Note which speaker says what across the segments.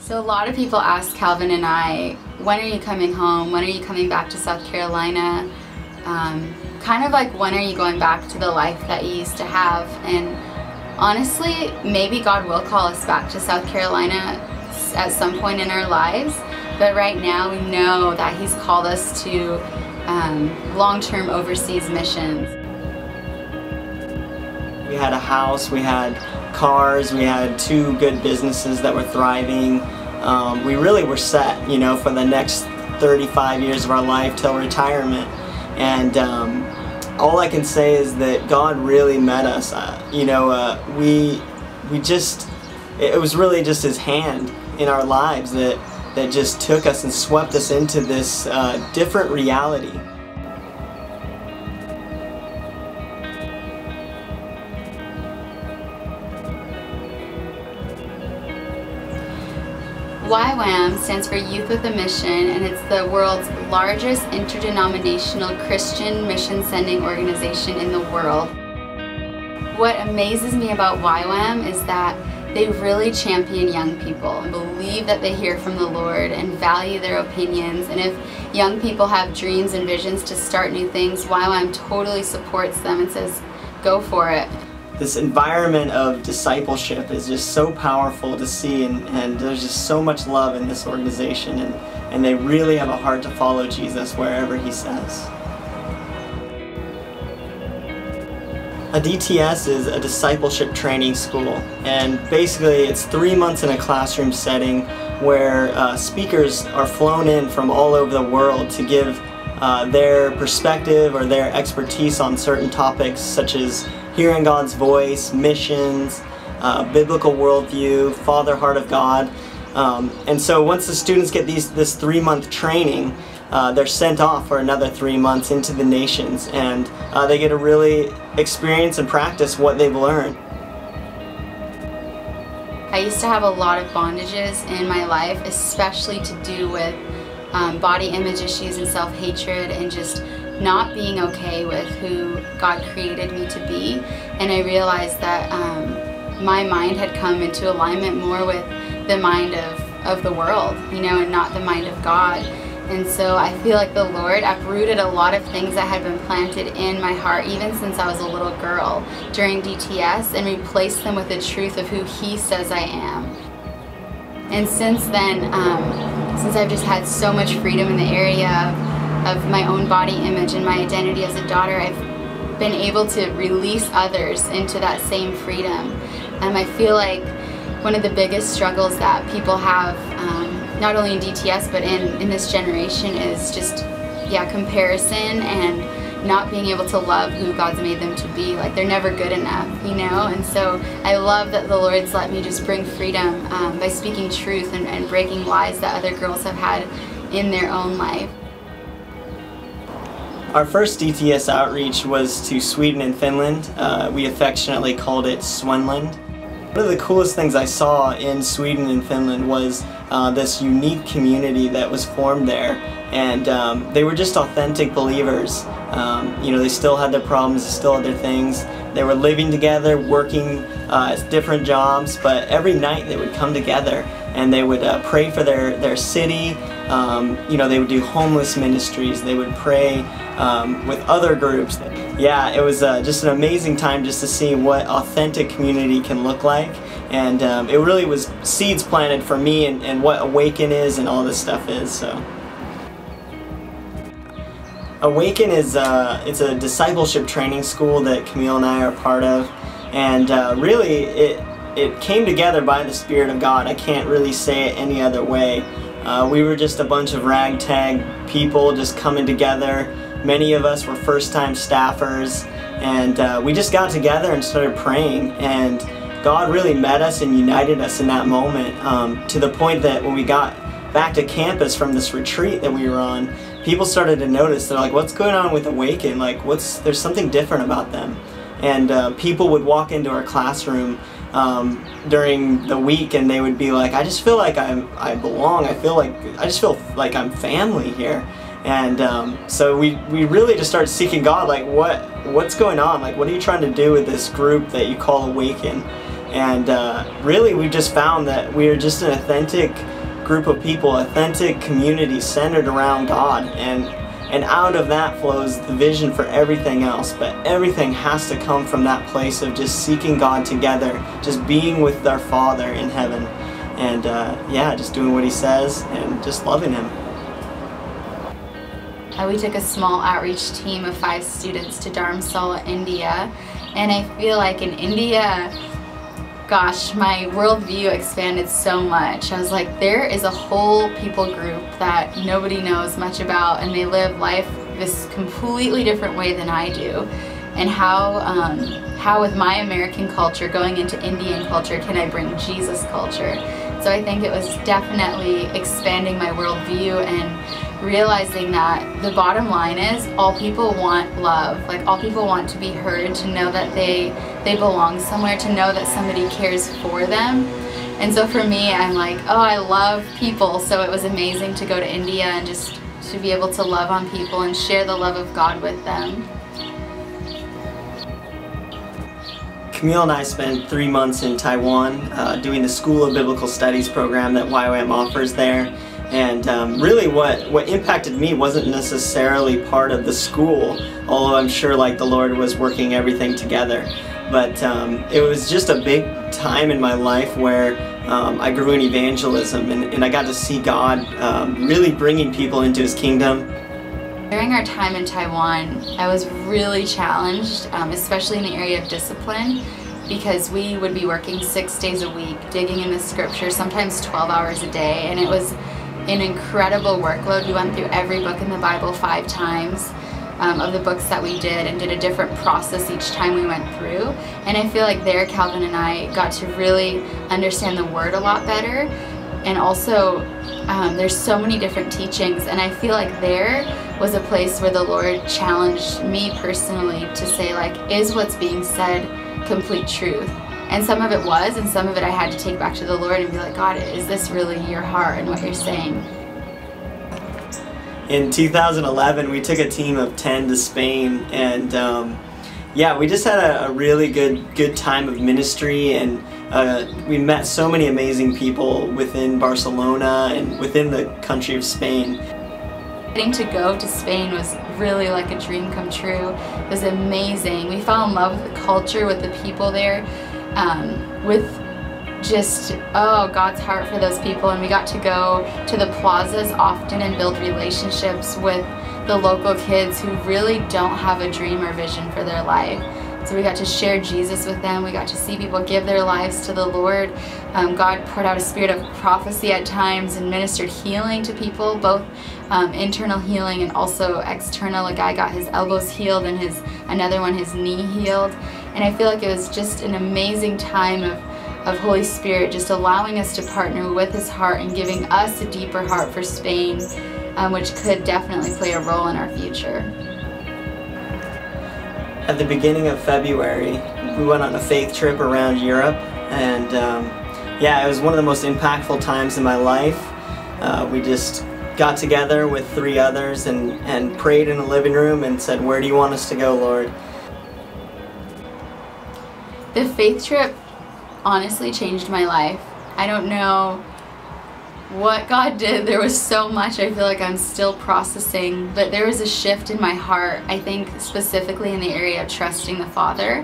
Speaker 1: So a lot of people ask Calvin and I, when are you coming home? When are you coming back to South Carolina? Kind of like, when are you going back to the life that you used to have? And honestly, maybe God will call us back to South Carolina at some point in our lives. But right now we know that He's called us to long-term overseas missions.
Speaker 2: We had a house, we had cars, we had 2 good businesses that were thriving. We really were set, you know, for the next 35 years of our life till retirement. And all I can say is that God really met us. It was really just His hand in our lives that just took us and swept us into this different reality.
Speaker 1: YWAM stands for Youth with a Mission, and it's the world's largest interdenominational Christian mission sending organization in the world. What amazes me about YWAM is that they really champion young people and believe that they hear from the Lord and value their opinions. And if young people have dreams and visions to start new things, YWAM totally supports them and says, go for it.
Speaker 2: This environment of discipleship is just so powerful to see, and there's just so much love in this organization, and they really have a heart to follow Jesus wherever He says. A DTS is a discipleship training school, and basically it's 3 months in a classroom setting where speakers are flown in from all over the world to give their perspective or their expertise on certain topics such as hearing God's voice, missions, biblical worldview, Father, Heart of God. And so once the students get this 3-month training, they're sent off for another 3 months into the nations, and they get to really experience and practice what they've learned.
Speaker 1: I used to have a lot of bondages in my life, especially to do with body image issues and self-hatred and just not being okay with who God created me to be. And I realized that my mind had come into alignment more with the mind of the world, you know, and not the mind of God. And so I feel like the Lord uprooted a lot of things that had been planted in my heart even since I was a little girl during DTS, and replaced them with the truth of who He says I am. And since then, since I've just had so much freedom in the area of my own body image and my identity as a daughter, I've been able to release others into that same freedom. And I feel like one of the biggest struggles that people have, not only in DTS but in this generation, is just, comparison and not being able to love who God's made them to be. Like, they're never good enough, you know? And so I love that the Lord's let me just bring freedom by speaking truth and breaking lies that other girls have had in their own life.
Speaker 2: Our first DTS outreach was to Sweden and Finland. We affectionately called it Swenland. One of the coolest things I saw in Sweden and Finland was this unique community that was formed there, and they were just authentic believers. You know, they still had their problems, they still had their things. They were living together, working different jobs, but every night they would come together and they would pray for their city. You know, they would do homeless ministries, they would pray with other groups. Yeah, it was just an amazing time just to see what authentic community can look like, and it really was seeds planted for me and what Awaken is and all this stuff is. So Awaken is it's a discipleship training school that Camille and I are a part of, and really it came together by the Spirit of God. I can't really say it any other way. We were just a bunch of ragtag people just coming together. Many of us were first-time staffers, and we just got together and started praying, and God really met us and united us in that moment, to the point that when we got back to campus from this retreat that we were on, people started to notice. They're like, what's going on with Awaken? Like, there's something different about them. And people would walk into our classroom during the week, and they would be like, I just feel like I belong. I just feel like I'm family here. And so we really just started seeking God, like, what's going on? Like, what are you trying to do with this group that you call Awaken? And really we just found that we are just an authentic group of people, authentic community centered around God, and out of that flows the vision for everything else. But everything has to come from that place of just seeking God together, just being with our Father in heaven, and yeah, just doing what He says and just loving Him.
Speaker 1: We took a small outreach team of 5 students to Dharamsala, India, and I feel like in India, gosh, my worldview expanded so much. I was like, there is a whole people group that nobody knows much about, and they live life this completely different way than I do. And how with my American culture going into Indian culture can I bring Jesus culture? So I think it was definitely expanding my worldview and realizing that the bottom line is all people want love. Like, all people want to be heard, to know that they belong somewhere, to know that somebody cares for them. And so for me, I'm like, oh, I love people. So it was amazing to go to India and just to be able to love on people and share the love of God with them.
Speaker 2: Camille and I spent 3 months in Taiwan doing the School of Biblical Studies program that YWAM offers there. And really what impacted me wasn't necessarily part of the school, although I'm sure like the Lord was working everything together. But it was just a big time in my life where I grew in evangelism, and I got to see God really bringing people into His kingdom.
Speaker 1: During our time in Taiwan, I was really challenged, especially in the area of discipline, because we would be working 6 days a week, digging in the scripture, sometimes 12 hours a day, and it was an incredible workload. We went through every book in the Bible 5 times of the books that we did, and did a different process each time we went through. And I feel like there, Calvin and I got to really understand the Word a lot better. And also, there's so many different teachings, and I feel like there was a place where the Lord challenged me personally to say, like, is what's being said complete truth? And some of it was, and some of it I had to take back to the Lord and be like, God, is this really your heart and what you're saying?
Speaker 2: In 2011, we took a team of 10 to Spain, and yeah, we just had a really good time of ministry, and we met so many amazing people within Barcelona and within the country of Spain.
Speaker 1: Getting to go to Spain was really like a dream come true. It was amazing. We fell in love with the culture, with the people there, with just, oh, God's heart for those people. And we got to go to the plazas often and build relationships with the local kids who really don't have a dream or vision for their life. So we got to share Jesus with them. We got to see people give their lives to the Lord. God poured out a spirit of prophecy at times and ministered healing to people, both internal healing and also external. A guy got his elbows healed and another one his knee healed. And I feel like it was just an amazing time of Holy Spirit just allowing us to partner with His heart and giving us a deeper heart for Spain, which could definitely play a role in our future.
Speaker 2: At the beginning of February, we went on a faith trip around Europe, and yeah, it was one of the most impactful times in my life. We just got together with 3 others and prayed in the living room and said, where do you want us to go, Lord?
Speaker 1: The faith trip honestly changed my life. I don't know what God did. There was so much I feel like I'm still processing, but there was a shift in my heart, I think specifically in the area of trusting the Father.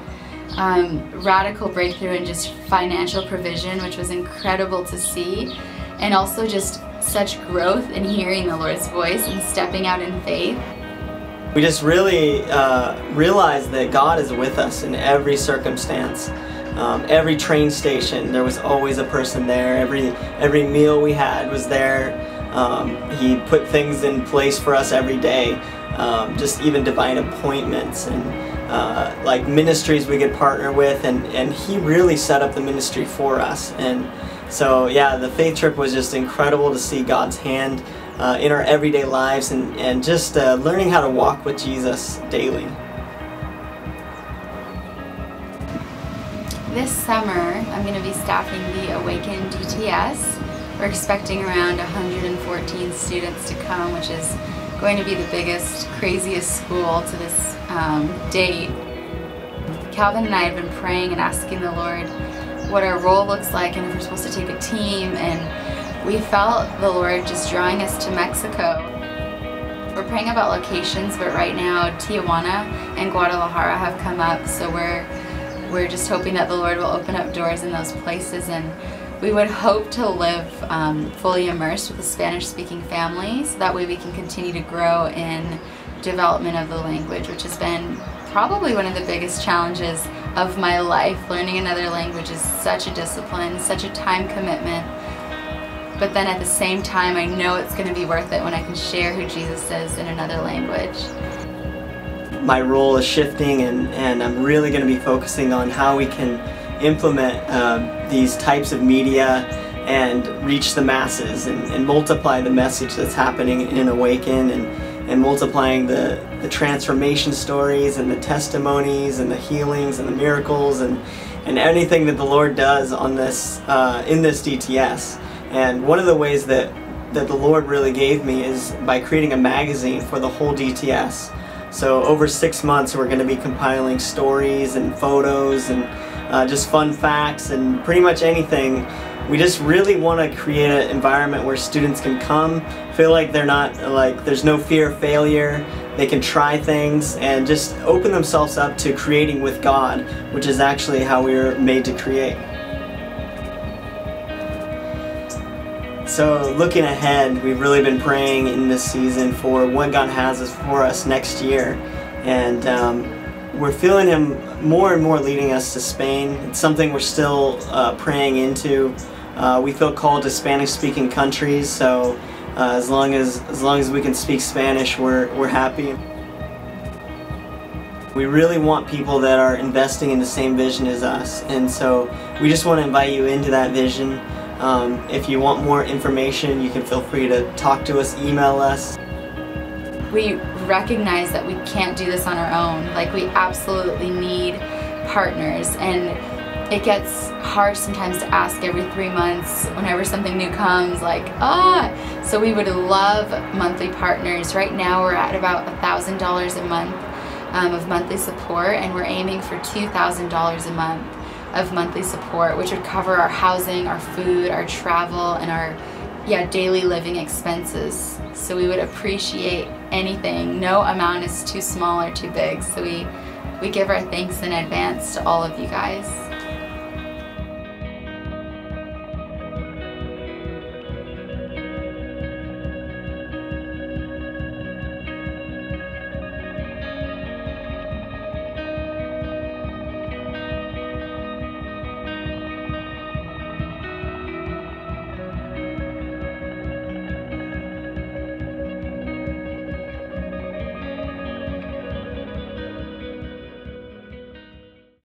Speaker 1: Radical breakthrough in just financial provision, which was incredible to see, and also just such growth in hearing the Lord's voice and stepping out in faith.
Speaker 2: We just really realized that God is with us in every circumstance. Every train station, there was always a person there. Every meal we had was there. He put things in place for us every day. Just even divine appointments and like ministries we could partner with, and He really set up the ministry for us. And so yeah, the faith trip was just incredible to see God's hand in our everyday lives, and just learning how to walk with Jesus daily.
Speaker 1: This summer, I'm going to be staffing the Awaken DTS. We're expecting around 114 students to come, which is going to be the biggest, craziest school to this date. Calvin and I have been praying and asking the Lord what our role looks like, and if we're supposed to take a team, and we felt the Lord just drawing us to Mexico. We're praying about locations, but right now Tijuana and Guadalajara have come up, so we're just hoping that the Lord will open up doors in those places, and we would hope to live fully immersed with a Spanish-speaking family, so that way we can continue to grow in development of the language, which has been probably one of the biggest challenges of my life. Learning another language is such a discipline, such a time commitment, but then at the same time I know it's going to be worth it when I can share who Jesus is in another language.
Speaker 2: My role is shifting, and I'm really going to be focusing on how we can implement these types of media and reach the masses and multiply the message that's happening in Awaken, and multiplying the transformation stories and the testimonies and the healings and the miracles and anything that the Lord does on this in this DTS. And one of the ways that the Lord really gave me is by creating a magazine for the whole DTS. So over 6 months we're going to be compiling stories and photos and just fun facts and pretty much anything. We just really want to create an environment where students can come, feel like they're not, like there's no fear of failure, they can try things and just open themselves up to creating with God, which is actually how we were made to create. So looking ahead, we've really been praying in this season for what God has for us next year, and we're feeling Him more and more leading us to Spain. It's something we're still praying into. We feel called to Spanish-speaking countries, so as long as we can speak Spanish, we're happy. We really want people that are investing in the same vision as us, and so we just want to invite you into that vision. If you want more information, you can feel free to talk to us, email us.
Speaker 1: We recognize that we can't do this on our own. Like, we absolutely need partners, and it gets hard sometimes to ask every 3 months whenever something new comes, like, so we would love monthly partners. Right now we're at about $1,000 a month of monthly support, and we're aiming for $2,000 a month of monthly support, which would cover our housing, our food, our travel, and our daily living expenses. So we would appreciate anything. No amount is too small or too big, so we give our thanks in advance to all of you guys.